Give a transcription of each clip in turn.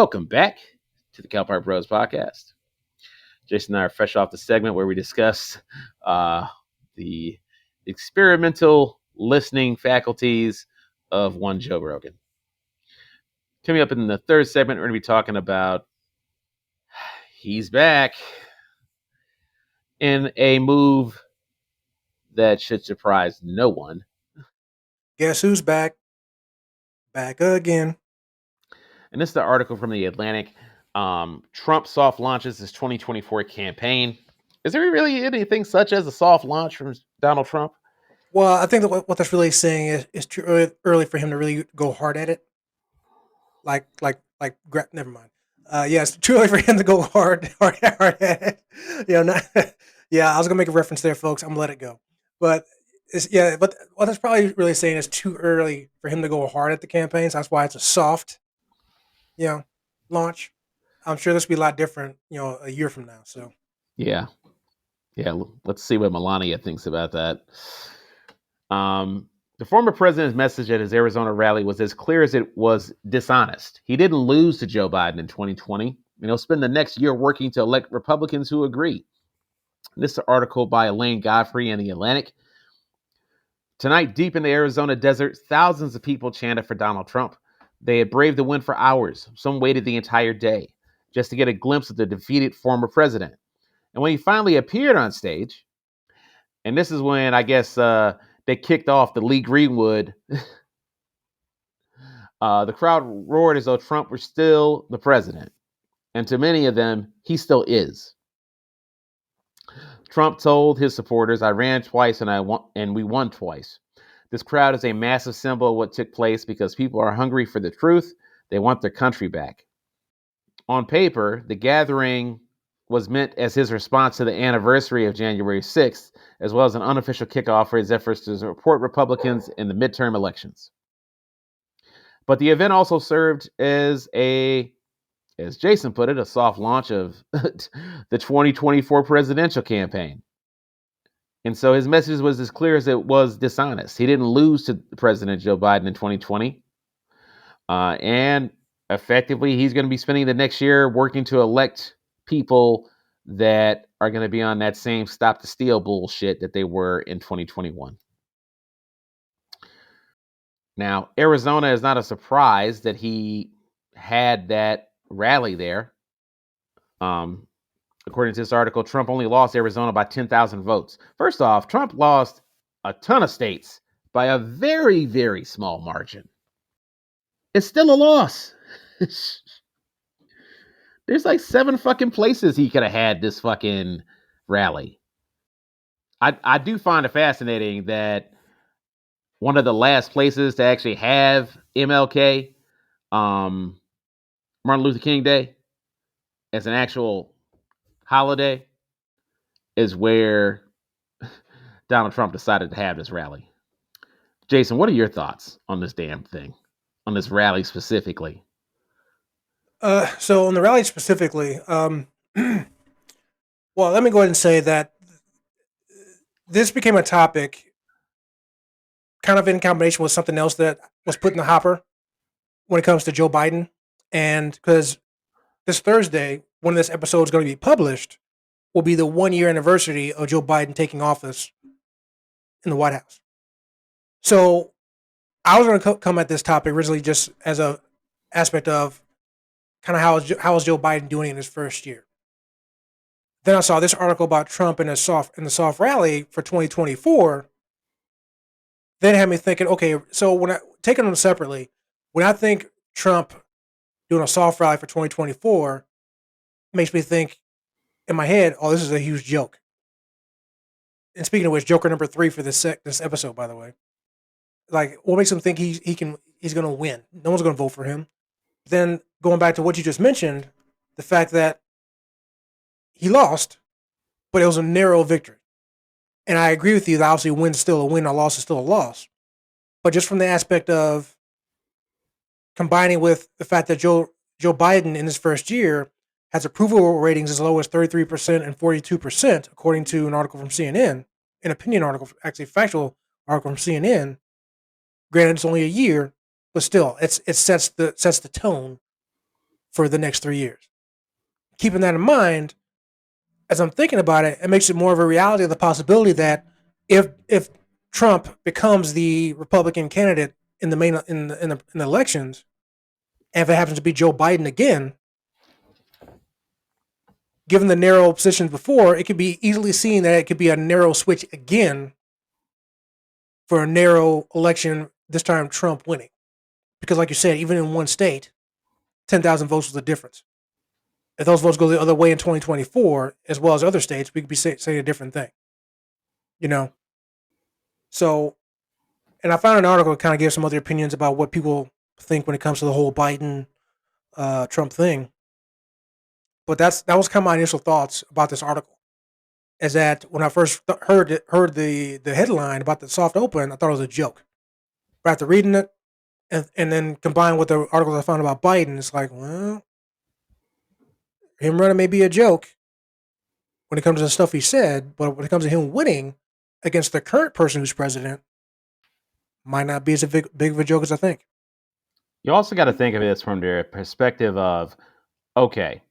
Welcome back to the Calpart Bros podcast. Jason and I are fresh off the segment where we discuss the experimental listening faculties of one Joe Rogan. Coming up in the third segment, we're going to be talking about he's back in a move that should surprise no one. Guess who's back? Back again. And this is the article from The Atlantic. Trump soft launches his 2024 campaign. Is there really anything such as a soft launch from Donald Trump? Well, I think that what that's really saying is too early for him to really go hard at it. Never mind. Yeah, it's too early for him to go hard at it. Not, yeah, I was gonna make a reference there, folks. I'm gonna let it go. But but what that's probably really saying is too early for him to go hard at the campaigns. That's why it's a soft, you know, launch. I'm sure this will be a lot different, a year from now. So Yeah. Let's see what Melania thinks about that. The former president's message at his Arizona rally was as clear as it was dishonest. He didn't lose to Joe Biden in 2020, and he'll spend the next year working to elect Republicans who agree. This is an article by Elaine Godfrey in The Atlantic. Tonight, deep in the Arizona desert, thousands of people chanted for Donald Trump. They had braved the wind for hours. Some waited the entire day just to get a glimpse of the defeated former president. And when he finally appeared on stage, and this is when I guess they kicked off the Lee Greenwood, the crowd roared as though Trump were still the president. And to many of them, he still is. Trump told his supporters, "I ran twice and we won twice. This crowd is a massive symbol of what took place because people are hungry for the truth. They want their country back." On paper, the gathering was meant as his response to the anniversary of January 6th, as well as an unofficial kickoff for his efforts to support Republicans in the midterm elections. But the event also served as Jason put it, a soft launch of the 2024 presidential campaign. And so his message was as clear as it was dishonest. He didn't lose to President Joe Biden in 2020. And effectively, he's going to be spending the next year working to elect people that are going to be on that same stop the steal bullshit that they were in 2021. Now, Arizona is not a surprise that he had that rally there. According to this article, Trump only lost Arizona by 10,000 votes. First off, Trump lost a ton of states by a very, very small margin. It's still a loss. There's like 7 fucking places he could have had this fucking rally. I do find it fascinating that one of the last places to actually have MLK, Martin Luther King Day, as an actual holiday is where Donald Trump decided to have this rally. Jason, what are your thoughts on this damn thing, on this rally specifically? So on the rally specifically, well, let me go ahead and say that this became a topic kind of in combination with something else that was put in the hopper when it comes to Joe Biden. And because this Thursday, when this episode is going to be published, will be the 1 year anniversary of Joe Biden taking office in the White House. So I was going to come at this topic originally just as a aspect of kind of how is Joe Biden doing in his first year. Then I saw this article about Trump in the soft rally for 2024. Then it had me thinking, okay, so when I taking them separately, when I think Trump doing a soft rally for 2024, it makes me think in my head, oh, this is a huge joke. And speaking of which, Joker number 3 for this episode, by the way. Like, what makes him think he's going to win? No one's going to vote for him. Then going back to what you just mentioned, the fact that he lost, but it was a narrow victory. And I agree with you that obviously a win's still a win, a loss is still a loss. But just from the aspect of combining with the fact that Joe Biden in his first year has approval ratings as low as 33% and 42%, according to an article from CNN, an opinion article, actually a factual article from CNN. Granted, it's only a year, but still, it sets the tone for the next 3 years. Keeping that in mind, as I'm thinking about it, it makes it more of a reality of the possibility that if Trump becomes the Republican candidate in the main in the elections, and if it happens to be Joe Biden again, given the narrow positions before, it could be easily seen that it could be a narrow switch again for a narrow election, this time Trump winning. Because like you said, even in one state, 10,000 votes was the difference. If those votes go the other way in 2024, as well as other states, we could be saying a different thing. You know? So, and I found an article that kind of gave some other opinions about what people think when it comes to the whole Biden Trump thing. But that was kind of my initial thoughts about this article. Is that when I first heard the headline about the soft open, I thought it was a joke. But after reading it, and then combined with the articles I found about Biden, it's like, well, him running may be a joke when it comes to the stuff he said, but when it comes to him winning against the current person who's president, might not be as big of a joke as I think. You also got to think of this from the perspective of, okay,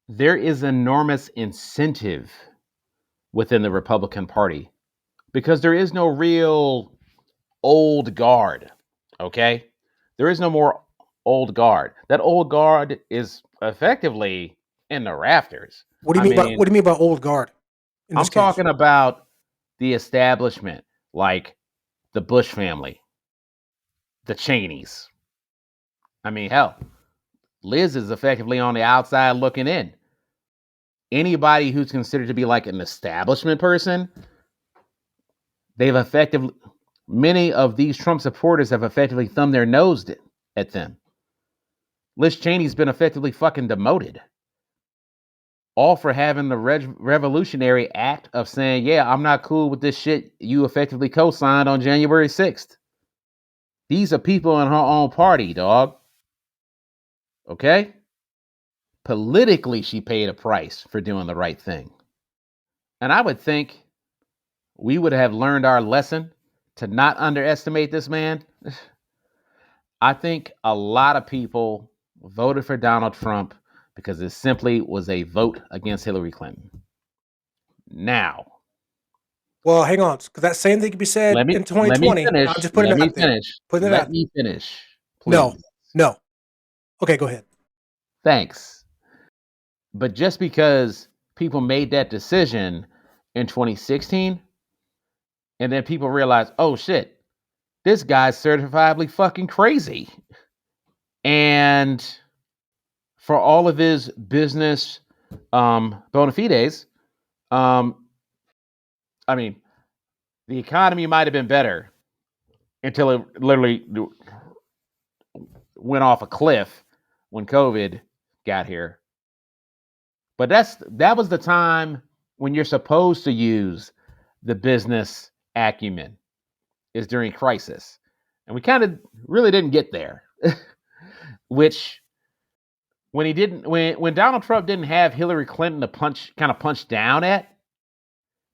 there is enormous incentive within the Republican Party because there is no real old guard. Okay, there is no more old guard. That old guard is effectively in the rafters. What do you mean? What do you mean by old guard? I'm talking about the establishment, like the Bush family, the Cheneys. I mean, hell, Liz is effectively on the outside looking in. Anybody who's considered to be like an establishment person, they've effectively, many of these Trump supporters have effectively thumbed their nose at them. Liz Cheney's been effectively fucking demoted. All for having the revolutionary act of saying, yeah, I'm not cool with this shit you effectively co-signed on January 6th. These are people in her own party, dog. Okay? Politically, she paid a price for doing the right thing. And I would think we would have learned our lesson to not underestimate this man. I think a lot of people voted for Donald Trump because it simply was a vote against Hillary Clinton. Now, well, hang on, because that same thing can be said in 2020. Let me finish. I'm just putting it out there. Let me finish. Please. No. Okay, go ahead. Thanks. But just because people made that decision in 2016, and then people realized, oh shit, this guy's certifiably fucking crazy. And for all of his business bona fides, I mean, the economy might have been better until it literally went off a cliff when COVID got here. But that was the time when you're supposed to use the business acumen, is during crisis. And we kind of really didn't get there. Which when Donald Trump didn't have Hillary Clinton to punch down at,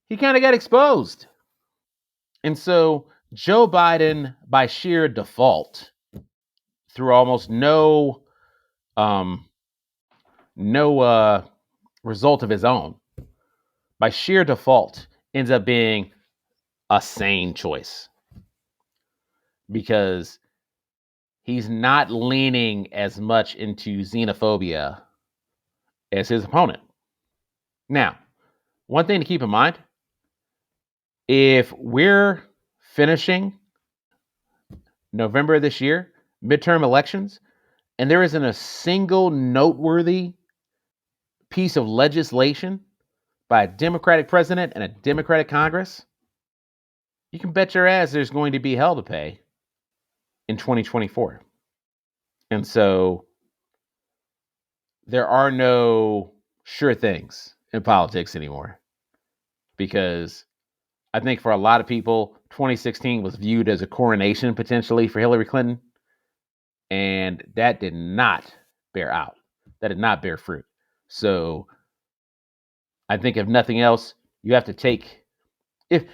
he kind of got exposed. And so Joe Biden, by sheer default, through almost no result of his own, by sheer default, ends up being a sane choice because he's not leaning as much into xenophobia as his opponent. Now, one thing to keep in mind, if we're finishing November of this year, midterm elections, and there isn't a single noteworthy piece of legislation by a Democratic president and a Democratic Congress, you can bet your ass there's going to be hell to pay in 2024. And so there are no sure things in politics anymore, because I think for a lot of people, 2016 was viewed as a coronation potentially for Hillary Clinton, and that did not bear out. That did not bear fruit. So I think if nothing else, you have to take, if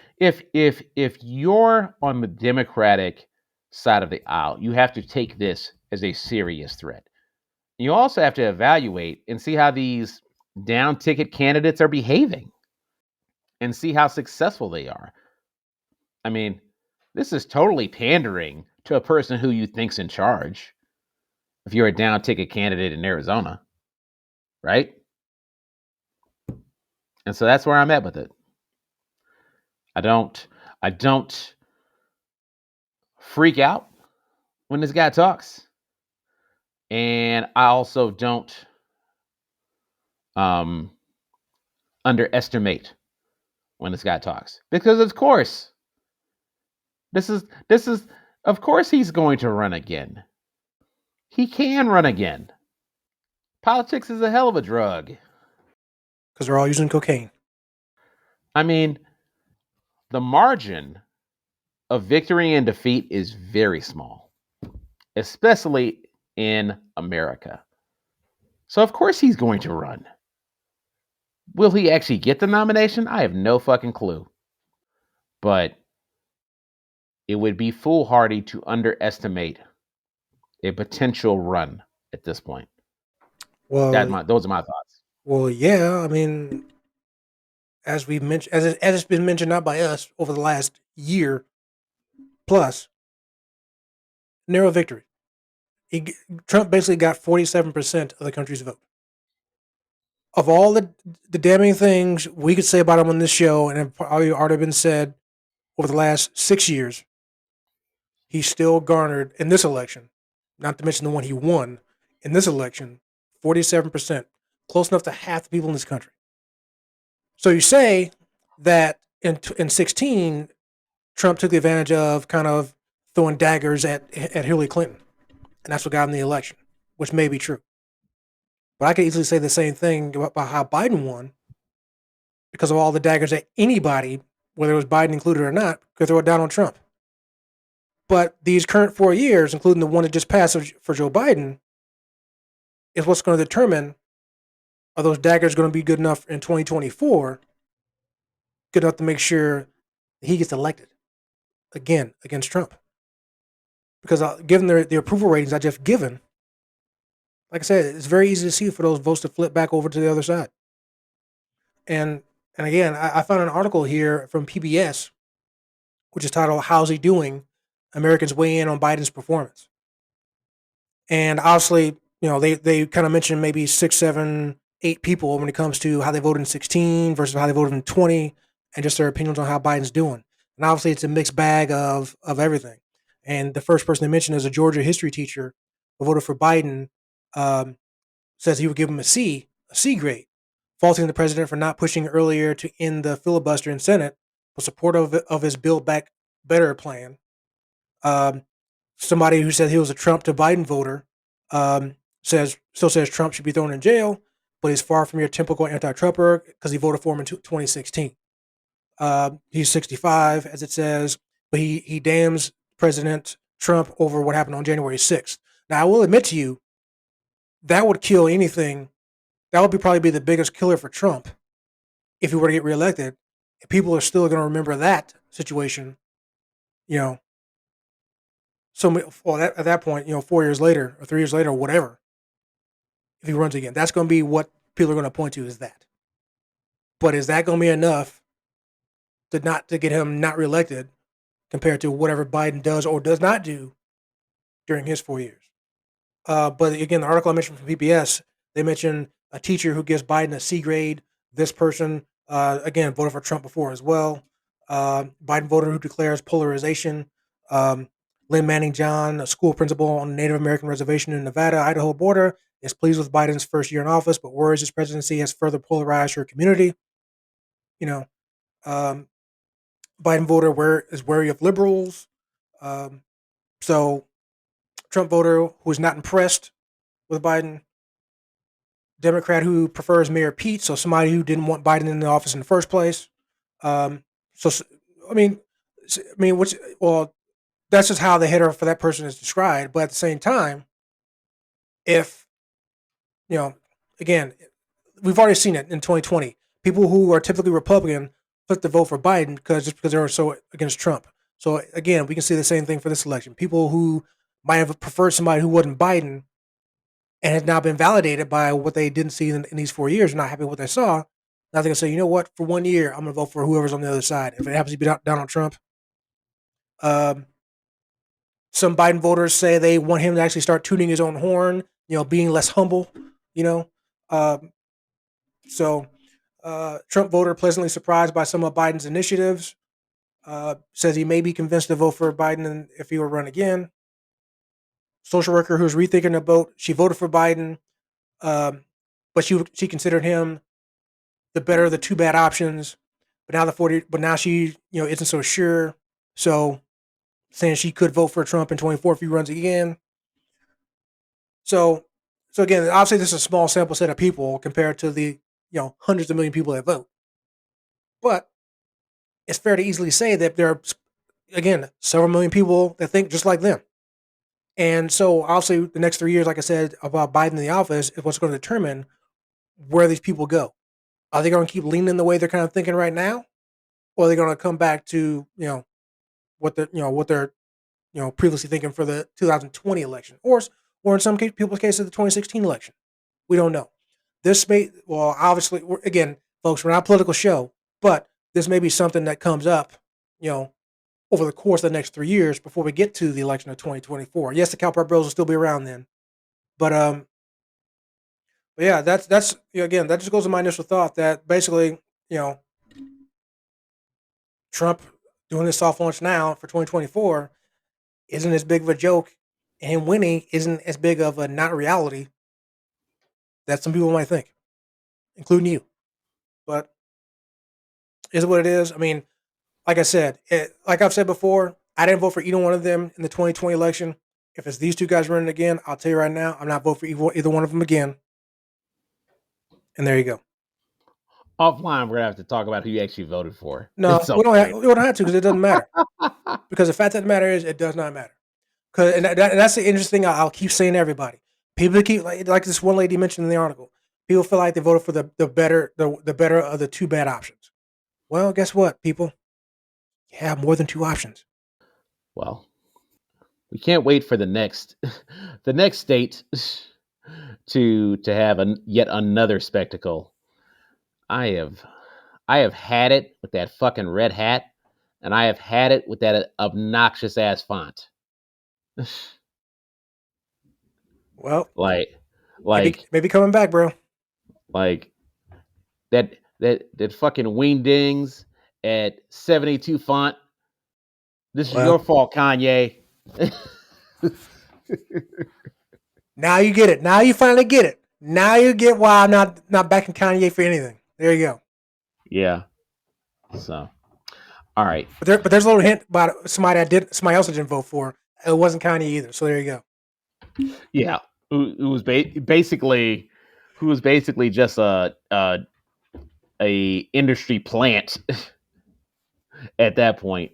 you're on the Democratic side of the aisle, you have to take this as a serious threat. You also have to evaluate and see how these down ticket candidates are behaving and see how successful they are. I mean, this is totally pandering to a person who you think's in charge if you're a down ticket candidate in Arizona, right? And so that's where I'm at with it. I don't freak out when this guy talks. And I also don't um, underestimate when this guy talks. Because of course, this is of course he's going to run again. He can run again. Politics is a hell of a drug. Because they're all using cocaine. I mean, the margin of victory and defeat is very small, especially in America. So of course he's going to run. Will he actually get the nomination? I have no fucking clue. But it would be foolhardy to underestimate a potential run at this point. Well, Those are my thoughts. well, yeah. I mean, as we mentioned, as it's been mentioned not by us over the last year plus, narrow victory. Trump basically got 47% of the country's vote. Of all the damning things we could say about him on this show, and have probably already been said over the last 6 years, he still garnered in this election, not to mention the one he won in this election, 47%, close enough to half the people in this country. So you say that in 16, Trump took the advantage of kind of throwing daggers at Hillary Clinton, and that's what got him the election, which may be true. But I could easily say the same thing about how Biden won because of all the daggers that anybody, whether it was Biden included or not, could throw at Donald Trump. But these current 4 years, including the one that just passed for Joe Biden, is what's going to determine, are those daggers going to be good enough in 2024, good enough to make sure he gets elected again against Trump. Because given the approval ratings I just given, like I said, it's very easy to see for those votes to flip back over to the other side. And again, I found an article here from PBS, which is titled "How's He Doing? Americans Weigh In on Biden's Performance." And obviously, they kind of mentioned maybe 6, 7, 8 people when it comes to how they voted in 16 versus how they voted in 20, and just their opinions on how Biden's doing. And obviously, it's a mixed bag of everything. And the first person they mentioned is a Georgia history teacher who voted for Biden. Says he would give him a C grade, faulting the president for not pushing earlier to end the filibuster in Senate, but supportive of his Build Back Better plan. Somebody who said he was a Trump to Biden voter still says Trump should be thrown in jail, but he's far from your typical anti-Trumper because he voted for him in 2016. He's 65, as it says, but he damns President Trump over what happened on January 6th. Now, I will admit to you, that would kill anything. That would probably be the biggest killer for Trump if he were to get reelected. People are still going to remember that situation, you know. So, well, at that point, 4 years later or 3 years later, or whatever, if he runs again, that's going to be what people are going to point to is that. But is that going to be enough to get him not reelected compared to whatever Biden does or does not do during his 4 years? But again, the article I mentioned from PBS, they mentioned a teacher who gives Biden a C grade. This person, again, voted for Trump before as well. Biden voter who declares polarization. Lynn Manning John, a school principal on a Native American reservation in Nevada-Idaho border, is pleased with Biden's first year in office, but worries his presidency has further polarized her community. Um, Biden voter is wary of liberals. So Trump voter who is not impressed with Biden. Democrat who prefers Mayor Pete, so somebody who didn't want Biden in the office in the first place. So I mean, well, that's just how the header for that person is described. But at the same time, if again, we've already seen it in 2020. People who are typically Republican click to vote for Biden because they were so against Trump. So again, we can see the same thing for this election. People who might have preferred somebody who wasn't Biden and has now been validated by what they didn't see in these 4 years, not happy with what they saw. Now they're going to say, you know what, for 1 year, I'm going to vote for whoever's on the other side. If it happens to be Donald Trump, um, some Biden voters say they want him to actually start tuning his own horn, being less humble, you know. Um, so Trump voter pleasantly surprised by some of Biden's initiatives. Says he may be convinced to vote for Biden if he were run again. Social worker who's rethinking the vote. She voted for Biden, but she considered him the better of the two bad options. But now she isn't so sure. So saying she could vote for Trump in 24 if he runs again. So so again, obviously this is a small sample set of people compared to the hundreds of million people that vote. But it's fair to easily say that there are, again, several million people that think just like them. And so obviously the next 3 years, like I said, about Biden in the office is what's going to determine where these people go. Are they going to keep leaning the way they're kind of thinking right now? Or are they going to come back to, what they're previously thinking for the 2020 election? Or in some people's cases, the 2016 election? We don't know. This may, well, obviously, again, folks, we're not a political show, but this may be something that comes up, you know, over the course of the next 3 years before we get to the election of 2024. Yes, the CalPERS bills will still be around then, but but yeah, that's again, that just goes to my initial thought that basically, you know, Trump doing this soft launch now for 2024 isn't as big of a joke, and him winning isn't as big of a not reality that some people might think, including you. But is what it is. I mean, like I said, like I've said before, I didn't vote for either one of them in the 2020 election. If it's these two guys running again, I'll tell you right now, I'm not voting for either one of them again. And there you go. Offline, we're gonna have to talk about who you actually voted for. No, It's we don't have, okay. we don't have to because it doesn't matter. Because the fact of the matter is, it does not matter. Because that's the interesting thing. I'll keep saying to everybody. People keep like this one lady mentioned in the article. People feel like they voted for the better of the two bad options. Well, guess what, people? You have more than two options. Well, we can't wait for the next the next state to have yet another spectacle. I have I have had it with that fucking red hat, and I have had it with that obnoxious ass font. Well, like maybe like maybe coming back, bro. like that fucking wingdings at 72 font. This is your Well, fault, Kanye. now you get it. Now you finally get it. Now you get why I'm not backing Kanye for anything. There you go. Yeah. So, all right. But there's a little hint about somebody else I didn't vote for. It wasn't Kanye either. So there you go. Yeah. Who was basically just a industry plant at that point.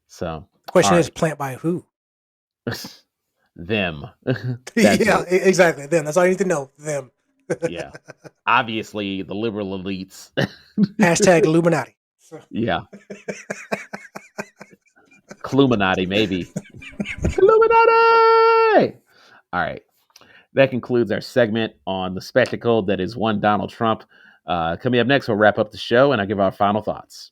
So, The question all is, right. plant by who? Them. That's Yeah, it. exactly. Them. That's all you need to know. Them. Yeah. Obviously, the liberal elites. Hashtag Illuminati. Yeah. Cluminati, maybe. Illuminati! All right. That concludes our segment on the spectacle that is one Donald Trump. Coming up next, we'll wrap up the show and I'll give our final thoughts.